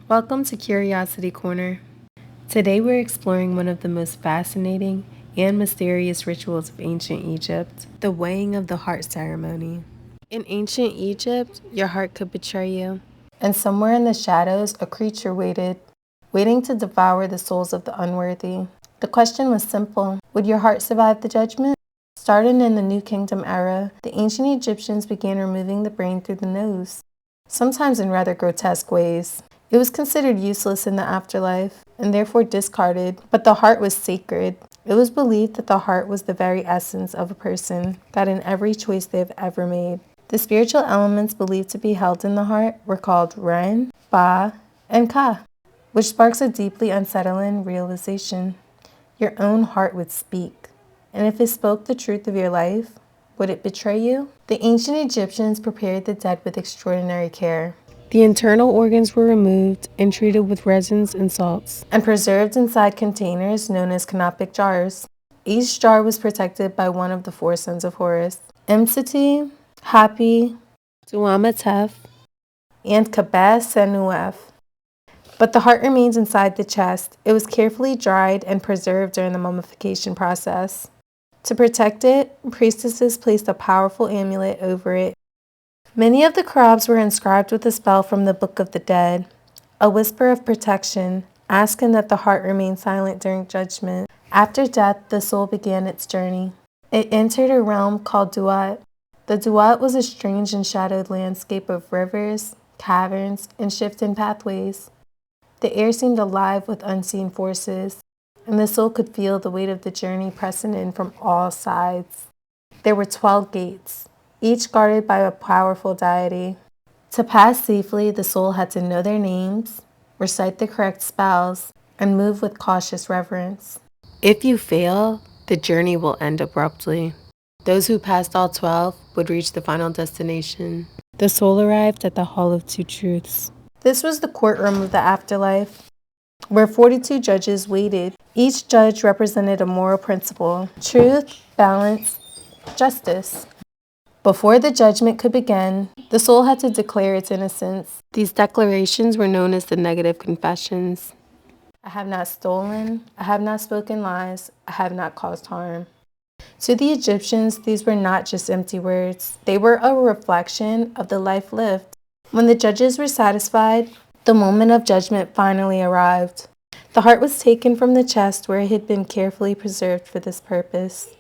Welcome to Curiosity Corner. Today we're exploring one of the most fascinating and mysterious rituals of ancient Egypt, the weighing of the heart ceremony. In ancient Egypt, your heart could betray you. And somewhere in the shadows, a creature waited, waiting to devour the souls of the unworthy. The question was simple: would your heart survive the judgment? Starting in the New Kingdom era, the ancient Egyptians began removing the brain through the nose, sometimes in rather grotesque ways. It was considered useless in the afterlife and therefore discarded, but the heart was sacred. It was believed that the heart was the very essence of a person, God in every choice they have ever made. The spiritual elements believed to be held in the heart were called Ren, Ba, and Ka, which sparks a deeply unsettling realization. Your own heart would speak, and if it spoke the truth of your life, would it betray you? The ancient Egyptians prepared the dead with extraordinary care. The internal organs were removed and treated with resins and salts, and preserved inside containers known as canopic jars. Each jar was protected by one of the four sons of Horus: Imseti, Hapi, Duamatef, and Kabas-Senuef. But the heart remains inside the chest. It was carefully dried and preserved during the mummification process. To protect it, priestesses placed a powerful amulet over it. Many of the crabs were inscribed with a spell from the Book of the Dead, a whisper of protection, asking that the heart remain silent during judgment. After death, the soul began its journey. It entered a realm called Duat. The Duat was a strange and shadowed landscape of rivers, caverns, and shifting pathways. The air seemed alive with unseen forces, and the soul could feel the weight of the journey pressing in from all sides. There were 12 gates, each guarded by a powerful deity. To pass safely, the soul had to know their names, recite the correct spells, and move with cautious reverence. If you fail, the journey will end abruptly. Those who passed all 12 would reach the final destination. The soul arrived at the Hall of Two Truths. This was the courtroom of the afterlife, where 42 judges waited. Each judge represented a moral principle: truth, balance, justice. Before the judgment could begin, the soul had to declare its innocence. These declarations were known as the negative confessions. I have not stolen, I have not spoken lies, I have not caused harm. To the Egyptians, these were not just empty words. They were a reflection of the life lived. When the judges were satisfied, the moment of judgment finally arrived. The heart was taken from the chest where it had been carefully preserved for this purpose,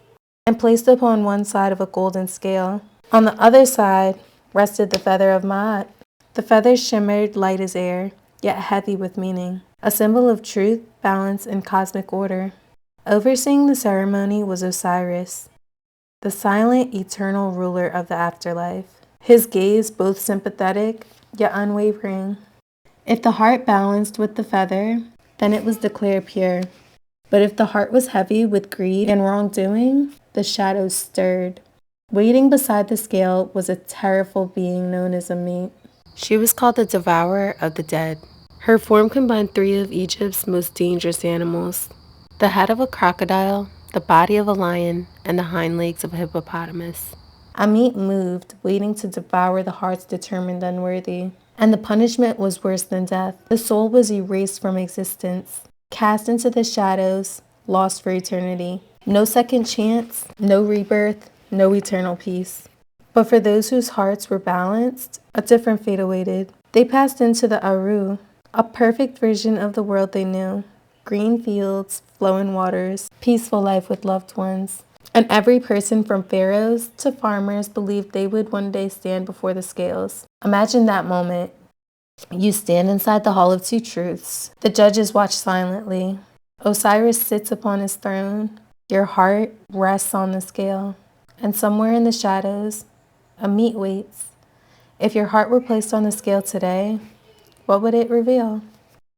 and placed upon one side of a golden scale. On the other side rested the feather of Ma'at. The feather shimmered light as air, yet heavy with meaning, a symbol of truth, balance, and cosmic order. Overseeing the ceremony was Osiris, the silent, eternal ruler of the afterlife, his gaze both sympathetic yet unwavering. If the heart balanced with the feather, then it was declared pure. But if the heart was heavy with greed and wrongdoing, the shadows stirred. Waiting beside the scale was a terrible being known as Ammit. She was called the devourer of the dead. Her form combined three of Egypt's most dangerous animals: the head of a crocodile, the body of a lion, and the hind legs of a hippopotamus. Ammit moved, waiting to devour the hearts determined unworthy. And the punishment was worse than death. The soul was erased from existence, cast into the shadows, lost for eternity. No second chance, no rebirth, no eternal peace. But for those whose hearts were balanced, a different fate awaited. They passed into the Aaru, a perfect version of the world they knew. Green fields, flowing waters, peaceful life with loved ones. And every person from pharaohs to farmers believed they would one day stand before the scales. Imagine that moment. You stand inside the Hall of Two Truths. The judges watch silently. Osiris sits upon his throne. Your heart rests on the scale. And somewhere in the shadows, Ammit waits. If your heart were placed on the scale today, what would it reveal?